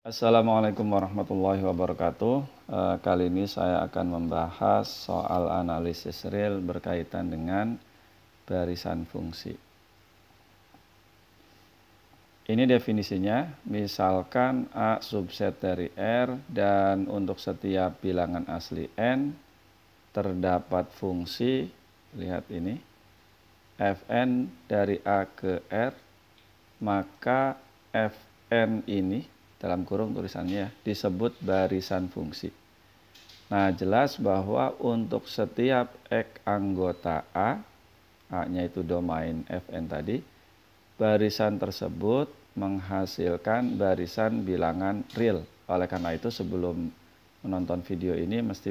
Assalamualaikum warahmatullahi wabarakatuh. Kali ini saya akan membahas soal analisis real berkaitan dengan barisan fungsi. Ini definisinya, misalkan A subset dari R dan untuk setiap bilangan asli N terdapat fungsi, lihat ini, Fn dari A ke R, maka Fn ini dalam kurung tulisannya ya, disebut barisan fungsi. Nah, jelas bahwa untuk setiap X anggota A-nya itu domain Fn tadi, barisan tersebut menghasilkan barisan bilangan real. Oleh karena itu sebelum menonton video ini mesti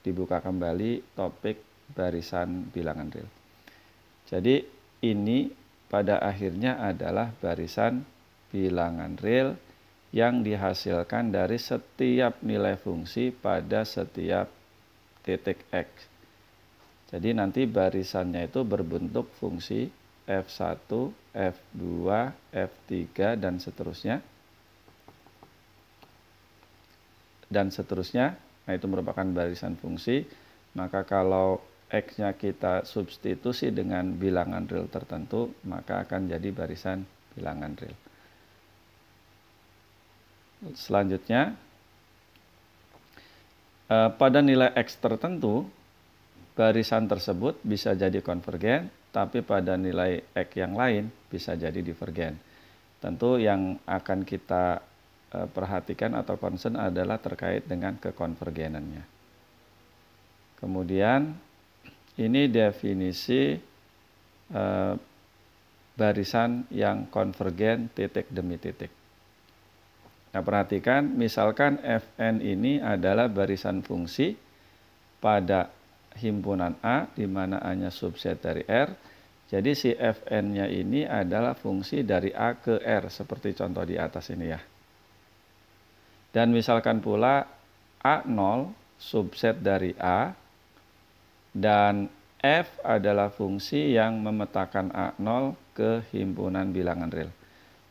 dibuka kembali topik barisan bilangan real. Jadi ini pada akhirnya adalah barisan bilangan real yang dihasilkan dari setiap nilai fungsi pada setiap titik X. Jadi nanti barisannya itu berbentuk fungsi F1, F2, F3, dan seterusnya. Nah, itu merupakan barisan fungsi. Maka kalau X-nya kita substitusi dengan bilangan real tertentu, maka akan jadi barisan bilangan real. Selanjutnya, pada nilai X tertentu, barisan tersebut bisa jadi konvergen, tapi pada nilai X yang lain bisa jadi divergen. Tentu yang akan kita perhatikan atau concern adalah terkait dengan kekonvergenannya. Kemudian, ini definisi barisan yang konvergen titik demi titik. Nah, perhatikan, misalkan Fn ini adalah barisan fungsi pada himpunan A, di mana A-nya subset dari R. Jadi si Fn-nya ini adalah fungsi dari A ke R, seperti contoh di atas ini ya. Dan misalkan pula A0 subset dari A, dan F adalah fungsi yang memetakan A0 ke himpunan bilangan real.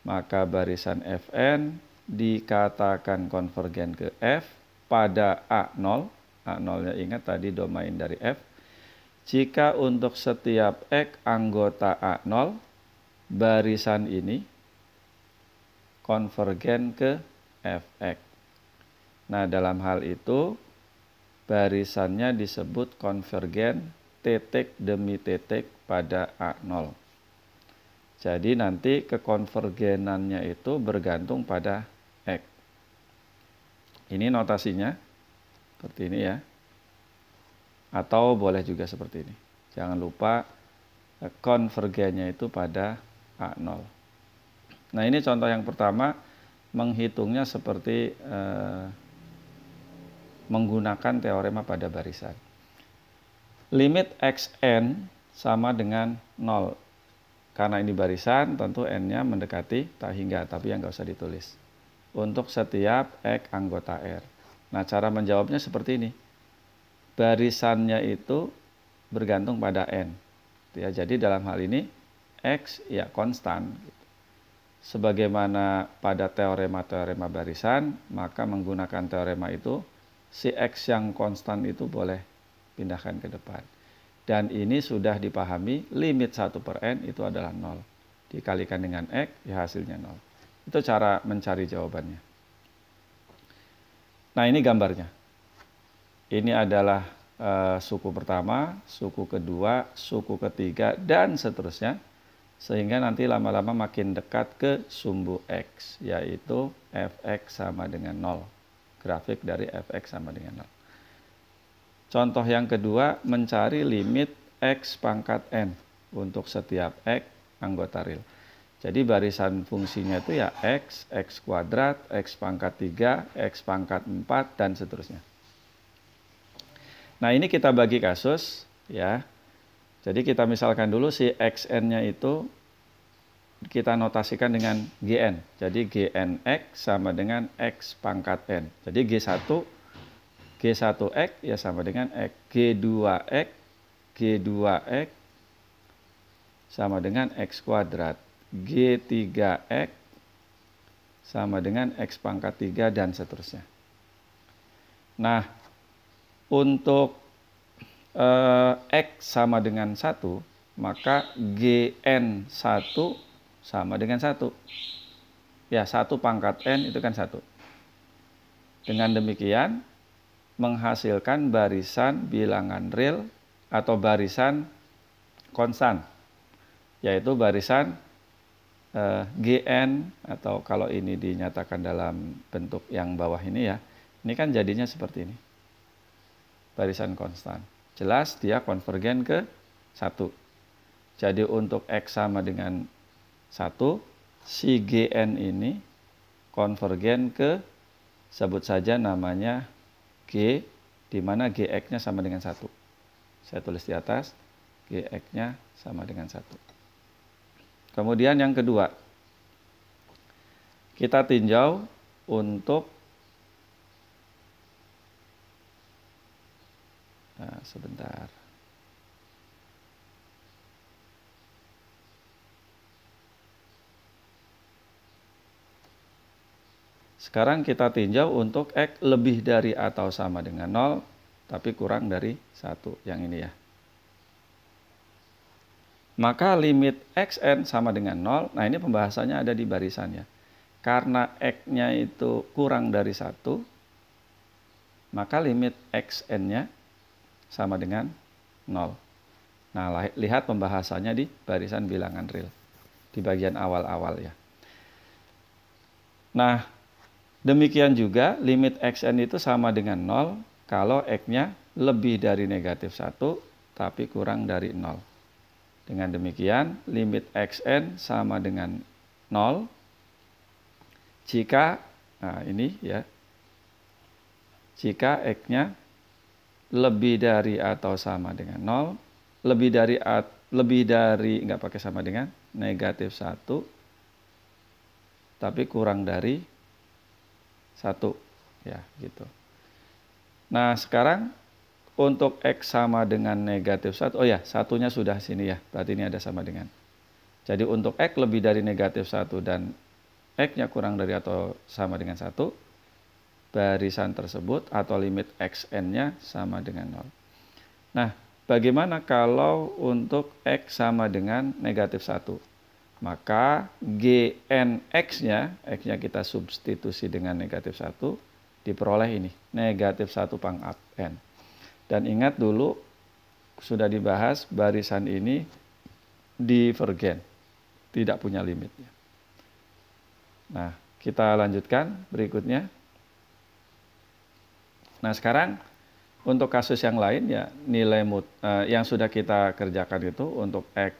Maka barisan Fn dikatakan konvergen ke F pada A0. A0-nya ingat tadi domain dari F. Jika untuk setiap X anggota A0, barisan ini konvergen ke Fx. Nah, dalam hal itu barisannya disebut konvergen titik demi titik pada A0. Jadi nanti kekonvergenannya itu bergantung pada X. Ini notasinya seperti ini ya. Atau boleh juga seperti ini. Jangan lupa konvergennya itu pada A0. Nah, ini contoh yang pertama, menghitungnya seperti menggunakan teorema pada barisan. Limit Xn sama dengan 0. Karena ini barisan, tentu N-nya mendekati tak hingga, tapi yang nggak usah ditulis. Untuk setiap X anggota R. Nah, cara menjawabnya seperti ini. Barisannya itu bergantung pada N. Ya, jadi dalam hal ini, X ya konstan. Sebagaimana pada teorema-teorema barisan, maka menggunakan teorema itu, si X yang konstan itu boleh pindahkan ke depan. Dan ini sudah dipahami, limit 1 per N itu adalah 0. Dikalikan dengan X, ya hasilnya 0. Itu cara mencari jawabannya. Nah, ini gambarnya. Ini adalah suku pertama, suku kedua, suku ketiga, dan seterusnya. Sehingga nanti lama-lama makin dekat ke sumbu X, yaitu Fx sama dengan 0. Grafik dari Fx sama dengan 0. Contoh yang kedua, mencari limit X pangkat N untuk setiap X anggota real. Jadi barisan fungsinya itu ya X, X kuadrat, X pangkat 3, X pangkat 4, dan seterusnya. Nah, ini kita bagi kasus ya. Jadi kita misalkan dulu si Xn-nya itu kita notasikan dengan Gn. Jadi Gnx sama dengan X pangkat N. Jadi G1X ya sama dengan X. G2X sama dengan X kuadrat. G3X sama dengan X pangkat 3 dan seterusnya. Nah, untuk X sama dengan 1, maka Gn 1 sama dengan 1. Ya, 1 pangkat N itu kan 1. Dengan demikian, menghasilkan barisan bilangan real atau barisan konstan, yaitu barisan Gn, atau kalau ini dinyatakan dalam bentuk yang bawah ini ya, ini kan jadinya seperti ini. Barisan konstan. Jelas dia konvergen ke 1. Jadi untuk X sama dengan 1, si Gn ini konvergen ke, sebut saja namanya G, di mana Gx-nya sama dengan 1. Saya tulis di atas, Gx-nya sama dengan 1. Kemudian yang kedua, kita tinjau untuk sebentar. Sekarang kita tinjau untuk X lebih dari atau sama dengan 0, tapi kurang dari 1, yang ini ya. Maka limit Xn sama dengan 0, nah ini pembahasannya ada di barisan ya. Karena X-nya itu kurang dari 1, maka limit Xn-nya sama dengan 0. Nah, lihat pembahasannya di barisan bilangan real, di bagian awal-awal ya. Nah, demikian juga limit Xn itu sama dengan 0 kalau X-nya lebih dari negatif 1, tapi kurang dari 0. Dengan demikian, limit Xn sama dengan 0 jika, nah ini ya, jika X-nya lebih dari atau sama dengan 0, lebih dari, nggak pakai sama dengan, negatif 1, tapi kurang dari 1, ya gitu. Nah, sekarang untuk X sama dengan negatif 1, oh ya, satunya sudah sini ya, berarti ini ada sama dengan. Jadi untuk X lebih dari negatif 1 dan X-nya kurang dari atau sama dengan 1, barisan tersebut atau limit Xn-nya sama dengan 0. Nah, bagaimana kalau untuk X sama dengan negatif 1? Maka Gnx-nya, X-nya kita substitusi dengan negatif 1, diperoleh ini, negatif 1 pangkat N. Dan ingat dulu, sudah dibahas barisan ini divergen, tidak punya limitnya. Nah, kita lanjutkan berikutnya. Nah, sekarang untuk kasus yang lain ya, nilai yang sudah kita kerjakan itu untuk X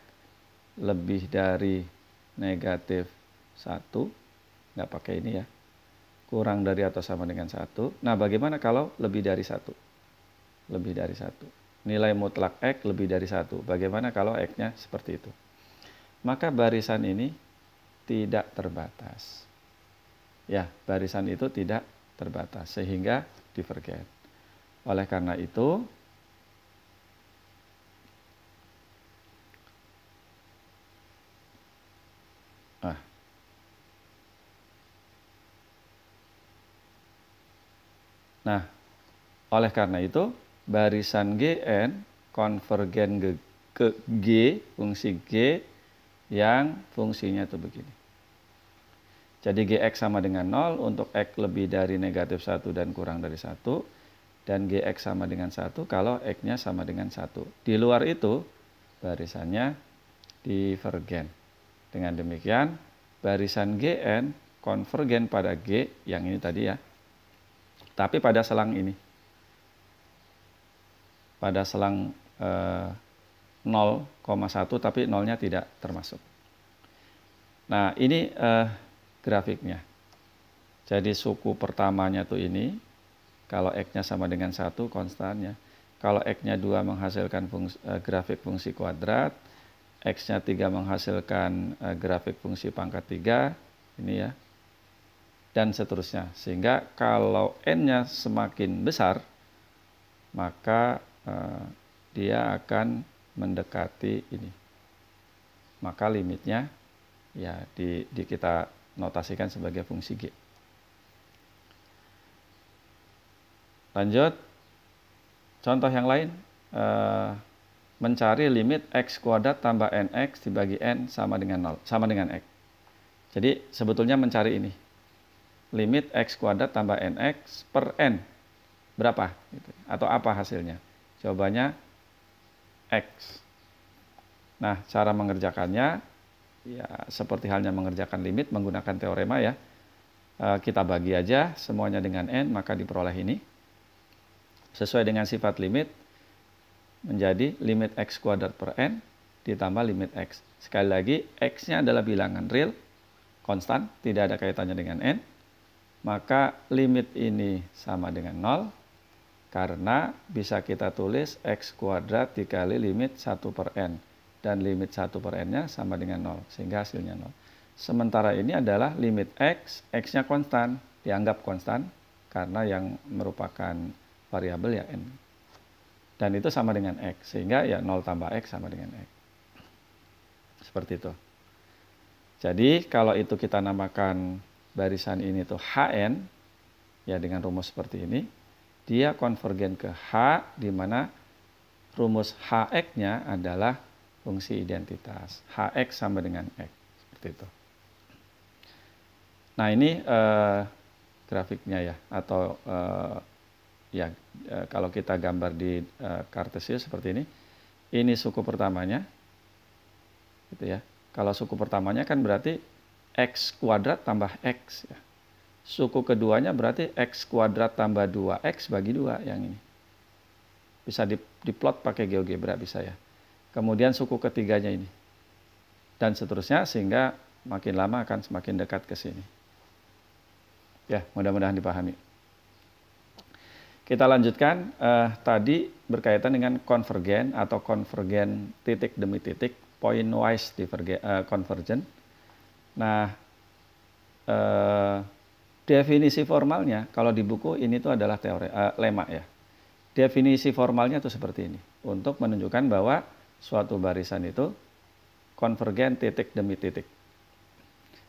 lebih dari negatif 1, nggak pakai ini ya, kurang dari atau sama dengan 1. Nah, bagaimana kalau lebih dari 1? Lebih dari 1. Nilai mutlak X lebih dari 1. Bagaimana kalau X-nya seperti itu? Maka barisan ini tidak terbatas. Ya, barisan itu tidak terbatas sehingga divergen. Oleh karena itu, oleh karena itu barisan Gn konvergen ke G, fungsi G yang fungsinya itu begini. Jadi Gx sama dengan 0 untuk X lebih dari negatif 1 dan kurang dari 1. Dan Gx sama dengan 1 kalau X-nya sama dengan 1. Di luar itu barisannya divergen. Dengan demikian barisan Gn konvergen pada G yang ini tadi ya. Tapi pada selang ini. Pada selang 0,1 tapi nolnya tidak termasuk. Nah, ini grafiknya. Jadi suku pertamanya tuh ini, kalau X-nya sama dengan 1 konstannya. Kalau X-nya 2 menghasilkan grafik fungsi kuadrat, X-nya 3 menghasilkan grafik fungsi pangkat 3, ini ya. Dan seterusnya. Sehingga kalau N-nya semakin besar, maka dia akan mendekati ini. Maka limitnya ya kita notasikan sebagai fungsi G. Lanjut, contoh yang lain, mencari limit x kuadrat tambah nx dibagi n sama dengan 0, sama dengan x. Jadi sebetulnya mencari ini, limit x kuadrat tambah nx per n, berapa? Atau apa hasilnya? Jawabannya x. Nah, cara mengerjakannya, ya seperti halnya mengerjakan limit menggunakan teorema ya. Kita bagi aja semuanya dengan n, maka diperoleh ini. Sesuai dengan sifat limit, menjadi limit x kuadrat per n ditambah limit x. Sekali lagi, x-nya adalah bilangan real, konstan, tidak ada kaitannya dengan n. Maka limit ini sama dengan 0, karena bisa kita tulis x kuadrat dikali limit 1 per n. Dan limit 1 per n-nya sama dengan 0, sehingga hasilnya 0. Sementara ini adalah limit x, x-nya konstan, dianggap konstan, karena yang merupakan variabel ya n. Dan itu sama dengan x, sehingga ya 0 tambah x sama dengan x. Seperti itu. Jadi kalau itu kita namakan barisan ini tuh Hn, ya dengan rumus seperti ini, dia konvergen ke H, di mana rumus Hx-nya adalah fungsi identitas. Hx sama dengan x, seperti itu. Nah ini grafiknya ya, atau ya kalau kita gambar di Cartesius seperti ini. Ini suku pertamanya, gitu ya. Kalau suku pertamanya kan berarti x kuadrat tambah x ya. Suku keduanya berarti x kuadrat tambah 2x bagi 2 yang ini. Bisa diplot pakai GeoGebra bisa ya. Kemudian suku ketiganya ini. Dan seterusnya sehingga makin lama akan semakin dekat ke sini. Ya, mudah-mudahan dipahami. Kita lanjutkan, tadi berkaitan dengan konvergen atau konvergen titik demi titik, point-wise convergent. Nah, definisi formalnya, kalau di buku ini tuh adalah lema ya. Definisi formalnya tuh seperti ini, untuk menunjukkan bahwa suatu barisan itu konvergen titik demi titik.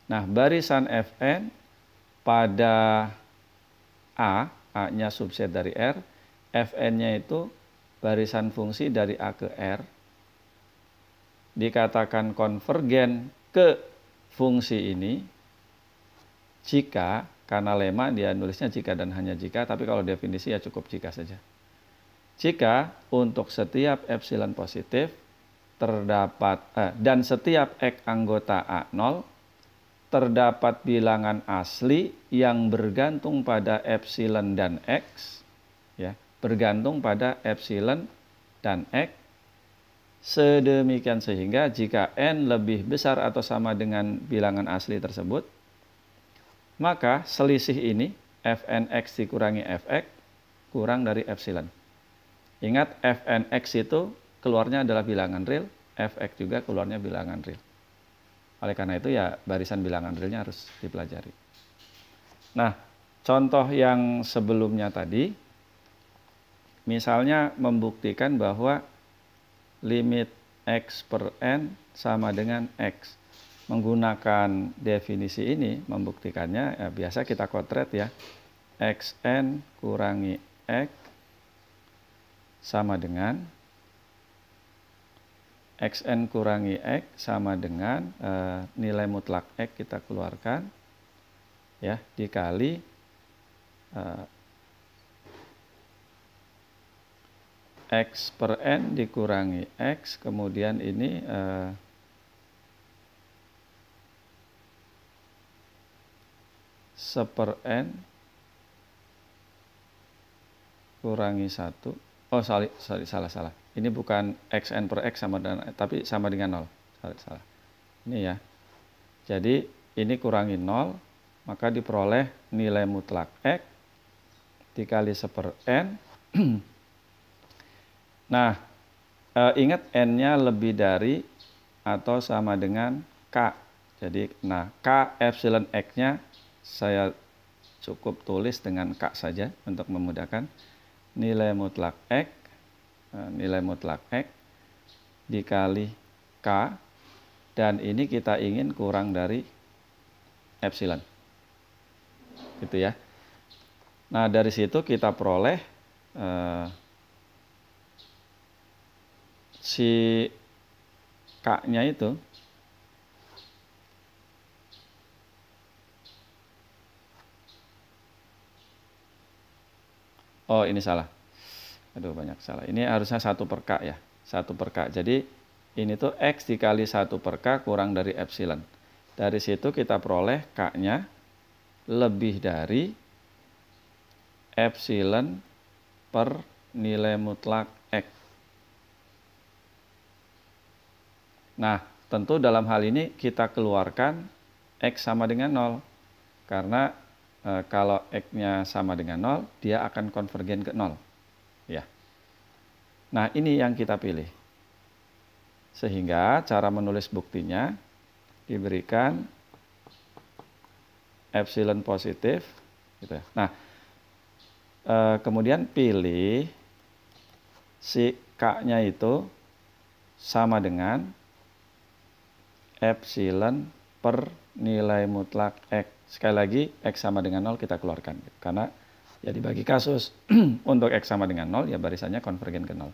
Nah, barisan Fn pada A-nya subset dari R, Fn-nya itu barisan fungsi dari A ke R, dikatakan konvergen ke fungsi ini jika, karena lema dia nulisnya jika dan hanya jika, tapi kalau definisi ya cukup jika saja. Jika untuk setiap epsilon positif terdapat dan setiap X anggota A0 terdapat bilangan asli yang bergantung pada epsilon dan X, ya, bergantung pada epsilon dan X, sedemikian sehingga jika n lebih besar atau sama dengan bilangan asli tersebut, maka selisih ini fnx dikurangi fx kurang dari epsilon. Ingat, fnx itu keluarnya adalah bilangan real, fx juga keluarnya bilangan real. Oleh karena itu ya barisan bilangan realnya harus dipelajari. Nah, contoh yang sebelumnya tadi, misalnya membuktikan bahwa limit x per n sama dengan x. Menggunakan definisi ini, membuktikannya ya, biasa kita kotret ya. Xn kurangi x sama dengan xn kurangi x sama dengan nilai mutlak x kita keluarkan ya, dikali x per n dikurangi x, kemudian ini seper n kurangi 1. Oh, salah. Ini bukan xn per x sama dengan, tapi sama dengan 0. Salah. Ini ya. Jadi ini kurangi 0, maka diperoleh nilai mutlak x dikali seper n. Nah, ingat n-nya lebih dari atau sama dengan k. Jadi, nah, k epsilon x-nya saya cukup tulis dengan k saja untuk memudahkan. Nilai mutlak x dikali k, dan ini kita ingin kurang dari epsilon. Gitu ya. Nah, dari situ kita peroleh si K-nya itu oh, ini salah. Aduh, banyak salah. Ini harusnya 1 per K ya. 1 per K. Jadi ini tuh X dikali 1 per K kurang dari epsilon. Dari situ kita peroleh K-nya lebih dari epsilon per nilai mutlak X. Nah, tentu dalam hal ini kita keluarkan X sama dengan 0. Karena kalau X-nya sama dengan 0, dia akan konvergen ke 0. Ya. Nah, ini yang kita pilih. Sehingga cara menulis buktinya diberikan epsilon positif. Gitu ya. Nah, kemudian pilih si K-nya itu sama dengan epsilon per nilai mutlak X. Sekali lagi, X sama dengan 0 kita keluarkan. Karena ya dibagi kasus untuk X sama dengan 0, ya barisannya konvergen ke 0.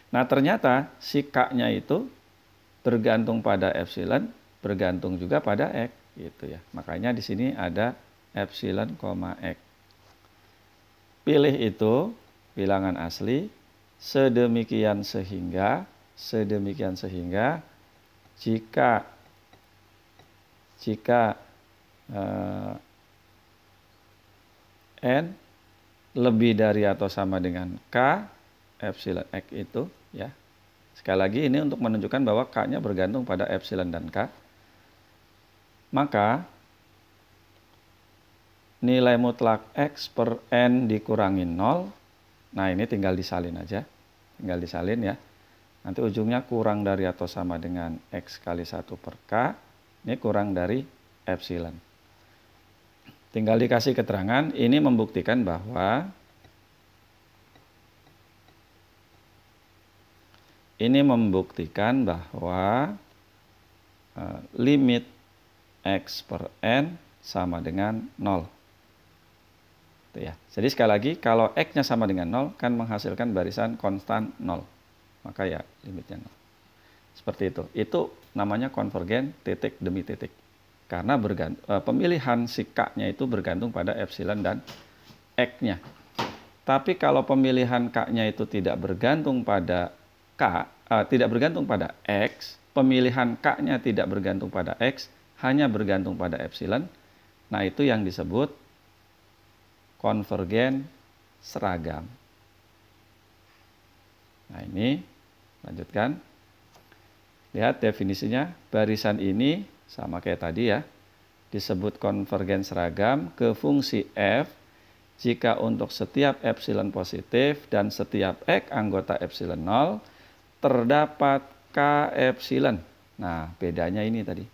Nah, ternyata si K-nya itu bergantung pada epsilon, bergantung juga pada X. Gitu ya. Makanya di sini ada epsilon, X. Pilih itu bilangan asli sedemikian sehingga jika n lebih dari atau sama dengan K epsilon X itu ya. Sekali lagi ini untuk menunjukkan bahwa K-nya bergantung pada epsilon dan K. Maka nilai mutlak X per N dikurangi 0. Nah, ini tinggal disalin aja. Tinggal disalin ya. Nanti ujungnya kurang dari atau sama dengan X kali 1 per K. Ini kurang dari epsilon. Tinggal dikasih keterangan. Ini membuktikan bahwa limit X per N sama dengan 0. Ya. Jadi sekali lagi, kalau X-nya sama dengan 0, kan menghasilkan barisan konstan 0. Maka ya limitnya 0. Seperti itu. Itu namanya konvergen titik demi titik. Karena pemilihan si K-nya itu bergantung pada epsilon dan X-nya. Tapi kalau pemilihan K-nya itu tidak bergantung pada tidak bergantung pada X, pemilihan K-nya tidak bergantung pada X, hanya bergantung pada epsilon. Nah, itu yang disebut konvergen seragam. Nah, ini lanjutkan. Lihat definisinya, barisan ini sama kayak tadi ya, disebut konvergen seragam ke fungsi f jika untuk setiap epsilon positif dan setiap X anggota epsilon 0 terdapat K epsilon. Nah, bedanya ini tadi.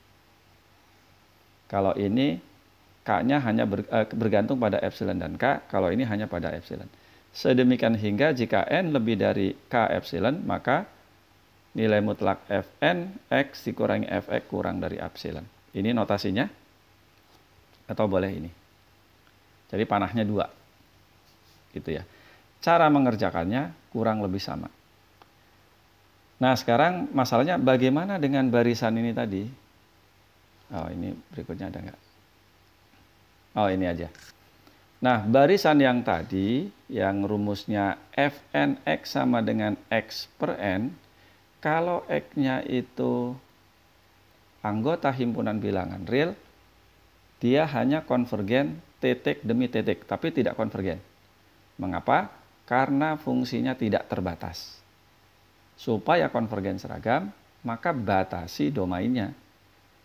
Kalau ini K-nya hanya bergantung pada epsilon dan K, kalau ini hanya pada epsilon. Sedemikian hingga jika N lebih dari K epsilon, maka nilai mutlak Fn X dikurangi Fx kurang dari epsilon. Ini notasinya, atau boleh ini. Jadi panahnya 2. Gitu ya. Cara mengerjakannya kurang lebih sama. Nah, sekarang masalahnya bagaimana dengan barisan ini tadi? Oh, ini berikutnya ada nggak? Oh, ini aja. Nah, barisan yang tadi, yang rumusnya Fnx sama dengan X per N, kalau X-nya itu anggota himpunan bilangan real, dia hanya konvergen titik demi titik, tapi tidak konvergen. Mengapa? Karena fungsinya tidak terbatas. Supaya konvergen seragam, maka batasi domainnya.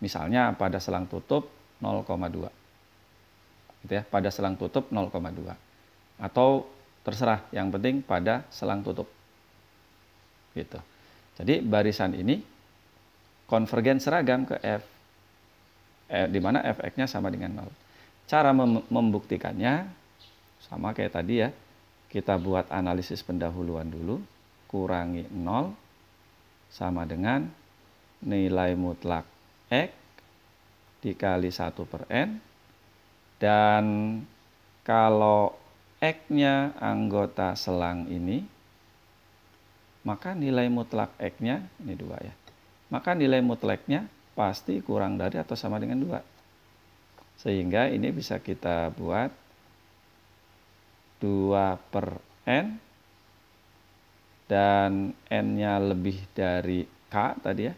Misalnya pada selang tutup 0,2. Gitu ya, pada selang tutup 0,2. Atau terserah, yang penting pada selang tutup. Gitu. Jadi barisan ini konvergen seragam ke F, di mana Fx-nya sama dengan 0. Cara membuktikannya sama kayak tadi ya. Kita buat analisis pendahuluan dulu. Kurangi 0 sama dengan nilai mutlak X dikali 1/n. Dan kalau X-nya anggota selang ini, maka nilai mutlak X-nya, ini 2 ya. Maka nilai mutlaknya pasti kurang dari atau sama dengan 2. Sehingga ini bisa kita buat 2/n dan n-nya lebih dari K tadi ya.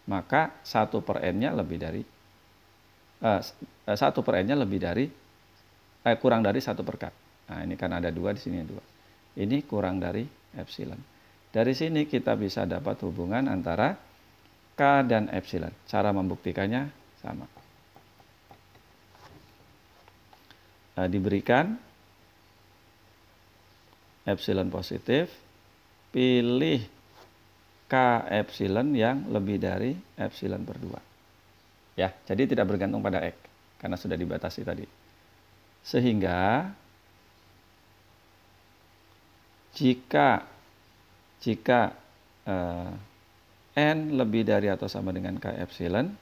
Maka 1/n-nya lebih dari 1/n-nya lebih dari kurang dari 1/k. Nah, ini kan ada 2 di sini 2. Ini kurang dari epsilon. Dari sini kita bisa dapat hubungan antara K dan epsilon. Cara membuktikannya sama. Diberikan epsilon positif, pilih K epsilon yang lebih dari epsilon per 2. Ya, jadi tidak bergantung pada X karena sudah dibatasi tadi. Sehingga jika n lebih dari atau sama dengan K epsilon,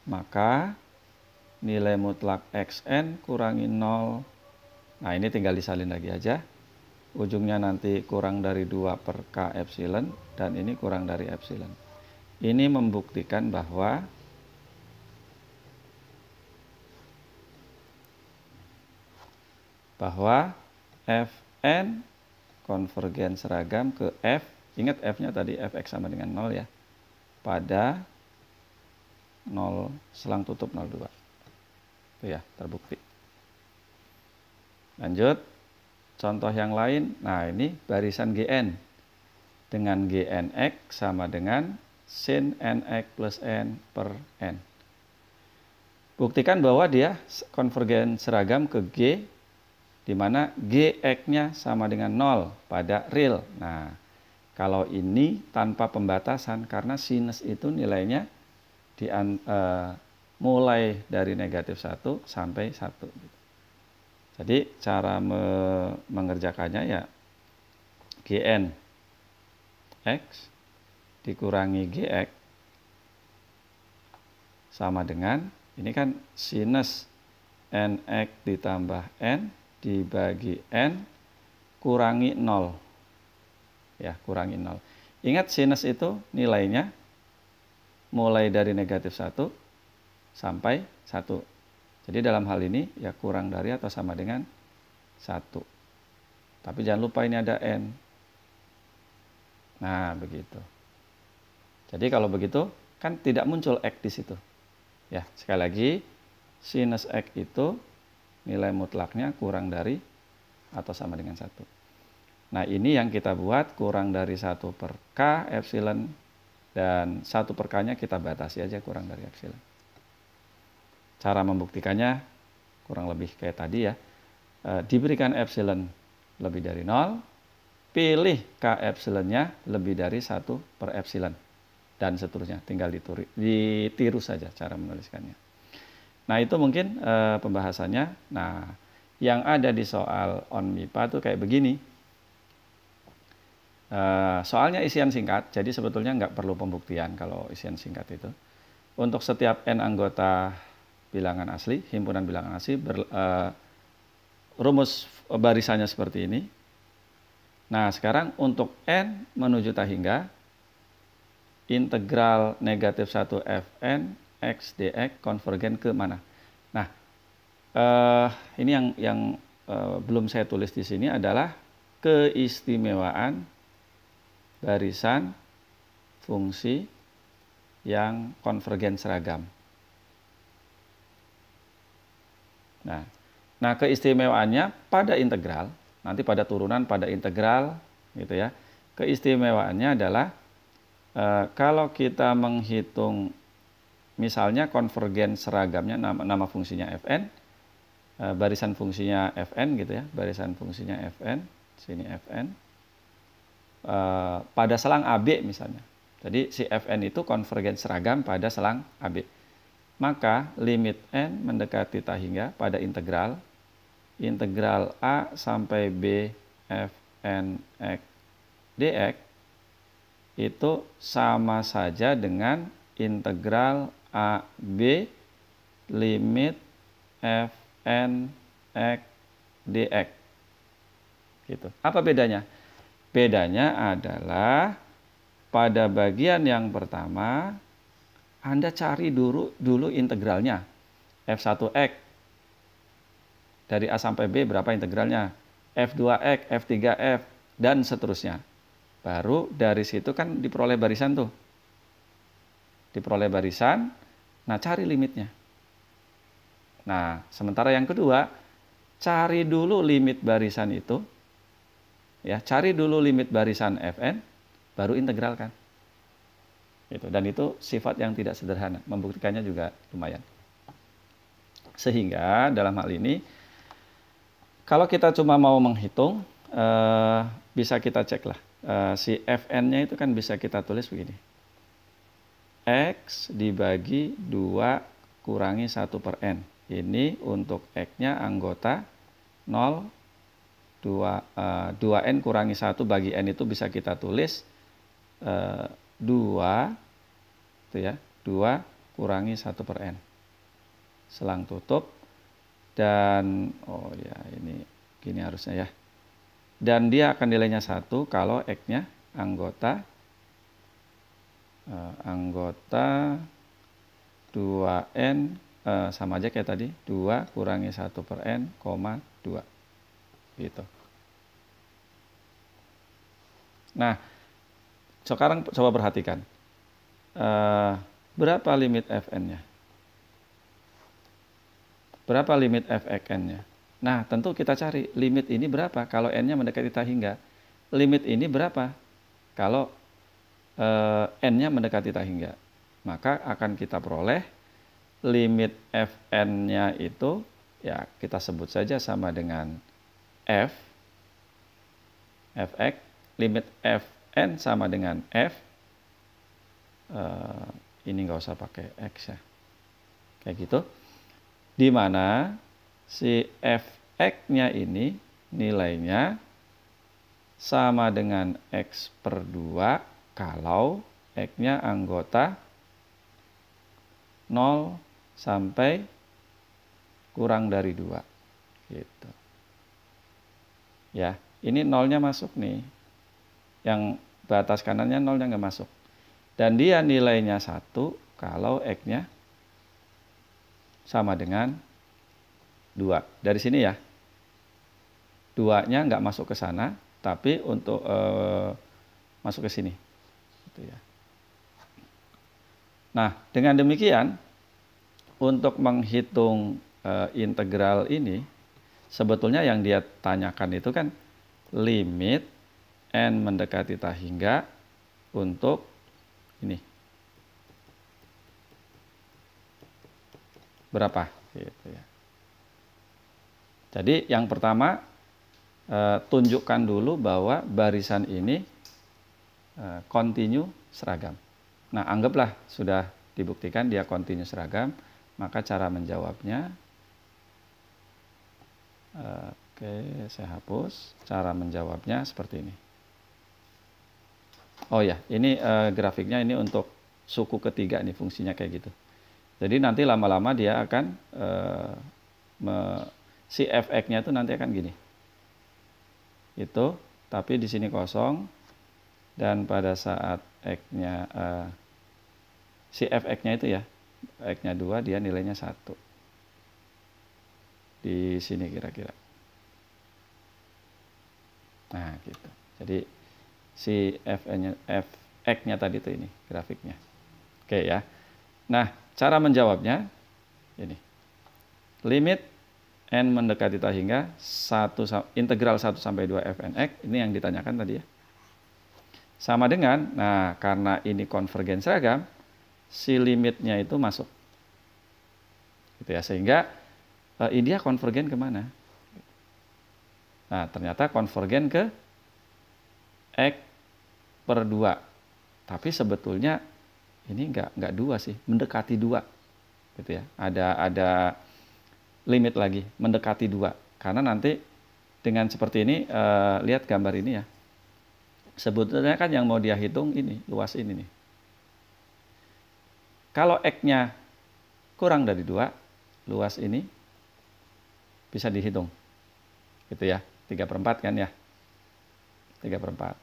maka nilai mutlak xn kurangi 0. Nah, ini tinggal disalin lagi aja. Ujungnya nanti kurang dari 2/K epsilon dan ini kurang dari epsilon. Ini membuktikan bahwa Fn konvergen seragam ke F, ingat F-nya tadi Fx sama dengan 0 ya, pada 0 selang tutup 0,2. Itu ya, terbukti. Lanjut, contoh yang lain. Nah, ini barisan Gn dengan Gnx sama dengan sin nx plus n per n. Buktikan bahwa dia konvergen seragam ke G, di mana Gx-nya sama dengan 0 pada real. Nah, kalau ini tanpa pembatasan, karena sinus itu nilainya mulai dari negatif 1 sampai 1. Jadi cara mengerjakannya ya Gn x dikurangi Gx sama dengan, ini kan sinus nx ditambah n dibagi n kurangi 0. Ya, kurangi 0. Ingat sinus itu nilainya mulai dari negatif 1 sampai 1. Jadi dalam hal ini ya kurang dari atau sama dengan 1. Tapi jangan lupa ini ada n. Nah, begitu. Jadi kalau begitu kan tidak muncul X di situ. Ya, sekali lagi sinus X itu nilai mutlaknya kurang dari atau sama dengan 1. Nah, ini yang kita buat kurang dari 1/K epsilon dan 1/K-nya kita batasi aja kurang dari epsilon. Cara membuktikannya kurang lebih kayak tadi ya. Diberikan epsilon lebih dari 0, pilih K epsilonnya lebih dari 1/epsilon. Dan seterusnya, tinggal ditiru saja cara menuliskannya. Nah, itu mungkin pembahasannya. Nah, yang ada di soal on MIPA itu kayak begini. Soalnya isian singkat, jadi sebetulnya nggak perlu pembuktian kalau isian singkat itu. Untuk setiap n anggota bilangan asli, himpunan bilangan asli, rumus barisannya seperti ini. Nah, sekarang untuk n menuju tak hingga, integral negatif 1 Fn x dx konvergen ke mana? Nah, ini yang belum saya tulis di sini adalah keistimewaan barisan fungsi yang konvergen seragam. Nah, keistimewaannya pada integral, nanti pada turunan pada integral gitu ya. Keistimewaannya adalah kalau kita menghitung misalnya konvergen seragamnya, nama fungsinya Fn, barisan fungsinya Fn gitu ya, barisan fungsinya Fn, sini Fn, pada selang AB misalnya. Jadi si Fn itu konvergen seragam pada selang AB. Maka limit n mendekati tak hingga pada integral A sampai B Fn x dx itu sama saja dengan integral AB limit Fn x dx. Gitu. Apa bedanya? Bedanya adalah pada bagian yang pertama Anda cari dulu integralnya. F1x dari A sampai B berapa integralnya? F2x, F3f dan seterusnya. Baru dari situ kan diperoleh barisan tuh. Diperoleh barisan, nah cari limitnya. Nah, sementara yang kedua, cari dulu limit barisan itu. Ya, cari dulu limit barisan Fn, baru integralkan. Gitu. Dan itu sifat yang tidak sederhana, membuktikannya juga lumayan. Sehingga dalam hal ini, kalau kita cuma mau menghitung, bisa kita cek lah. Si Fn-nya itu kan bisa kita tulis begini. X dibagi 2 kurangi 1 per N. Ini untuk X-nya anggota 0, 2N kurangi 1 bagi N itu bisa kita tulis 2 itu ya, 2 kurangi 1 per N. Selang tutup dan oh ya ini gini harusnya ya. Dan dia akan nilainya 1 kalau X-nya anggota 2N sama aja kayak tadi 2 kurangi 1 per N, 2 gitu. Nah sekarang coba perhatikan berapa limit Fn-nya, berapa limit Fxn-nya. Nah tentu kita cari limit ini berapa kalau N-nya mendekati tak hingga, limit ini berapa kalau N-nya mendekati tak hingga. Maka akan kita peroleh limit Fn-nya itu ya kita sebut saja sama dengan F, Fx, limit Fn sama dengan F, ini nggak usah pakai X ya, kayak gitu, di mana si Fx-nya ini nilainya sama dengan X per 2 kalau X-nya anggota 0 sampai kurang dari 2 gitu. Ya, ini nolnya masuk nih. Yang batas kanannya nolnya nggak masuk. Dan dia nilainya 1 kalau X-nya sama dengan 2. Dari sini ya. 2-nya nggak masuk ke sana, tapi untuk masuk ke sini. Gitu ya. Nah, dengan demikian, untuk menghitung integral ini, sebetulnya yang dia tanyakan itu kan limit N mendekati tak hingga untuk ini. Berapa? Gitu ya. Jadi yang pertama, tunjukkan dulu bahwa barisan ini kontinu seragam. Nah, anggaplah sudah dibuktikan dia kontinu seragam, maka cara menjawabnya, oke, saya hapus. Cara menjawabnya seperti ini. Oh ya, ini grafiknya ini untuk suku ketiga nih, fungsinya kayak gitu. Jadi nanti lama-lama dia akan si Fx-nya itu nanti akan gini. Itu, tapi di sini kosong, dan pada saat X-nya si Fx-nya itu ya, X-nya 2, dia nilainya 1. Di sini kira-kira. Nah, gitu. Jadi si Fx-nya tadi itu ini grafiknya. Oke ya. Nah, cara menjawabnya ini. Limit N mendekati tak hingga integral 1 sampai 2 Fn x, ini yang ditanyakan tadi ya. Sama dengan, nah karena ini konvergen seragam, si limitnya itu masuk. Gitu ya, sehingga ini dia konvergen kemana? Nah, ternyata konvergen ke X per 2. Tapi sebetulnya ini enggak 2 sih, mendekati 2. Gitu ya. Ada limit lagi, mendekati 2. Karena nanti dengan seperti ini, lihat gambar ini ya. Sebetulnya kan yang mau dia hitung ini, luas ini nih. Kalau X-nya kurang dari 2, luas ini bisa dihitung. Gitu ya, 3/4 kan ya. 3/4.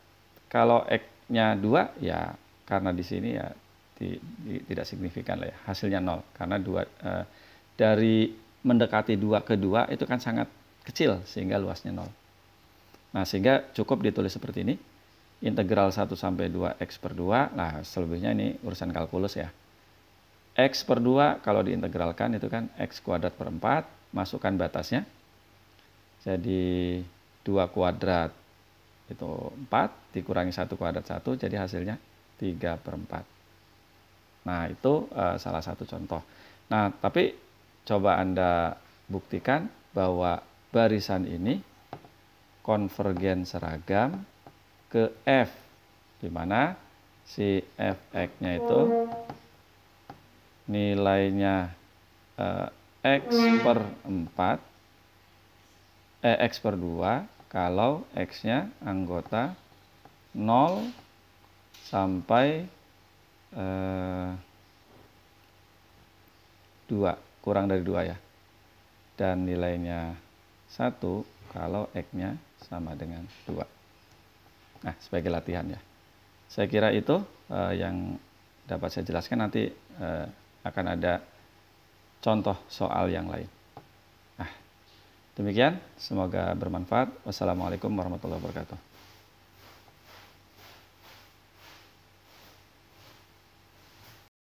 Kalau X-nya 2, ya karena di sini ya tidak signifikan lah ya. Hasilnya 0. Karena dari mendekati 2 ke 2 itu kan sangat kecil sehingga luasnya 0. Nah, sehingga cukup ditulis seperti ini. Integral 1 sampai 2 X per 2. Nah, selebihnya ini urusan kalkulus ya. X per 2 kalau diintegralkan itu kan X kuadrat per 4. Masukkan batasnya. Jadi 2 kuadrat itu 4. Dikurangi 1 kuadrat 1. Jadi hasilnya 3/4. Nah, itu salah satu contoh. Nah, tapi coba Anda buktikan bahwa barisan ini konvergen seragam ke F, di mana si Fx-nya itu nilainya X per 4, X per 2, kalau X-nya anggota 0 sampai 2, kurang dari 2 ya. Dan nilainya 1 kalau X-nya sama dengan 2. Nah, sebagai latihan ya. Saya kira itu yang dapat saya jelaskan. Nanti akan ada contoh soal yang lain. Nah, demikian. Semoga bermanfaat. Wassalamualaikum warahmatullahi wabarakatuh.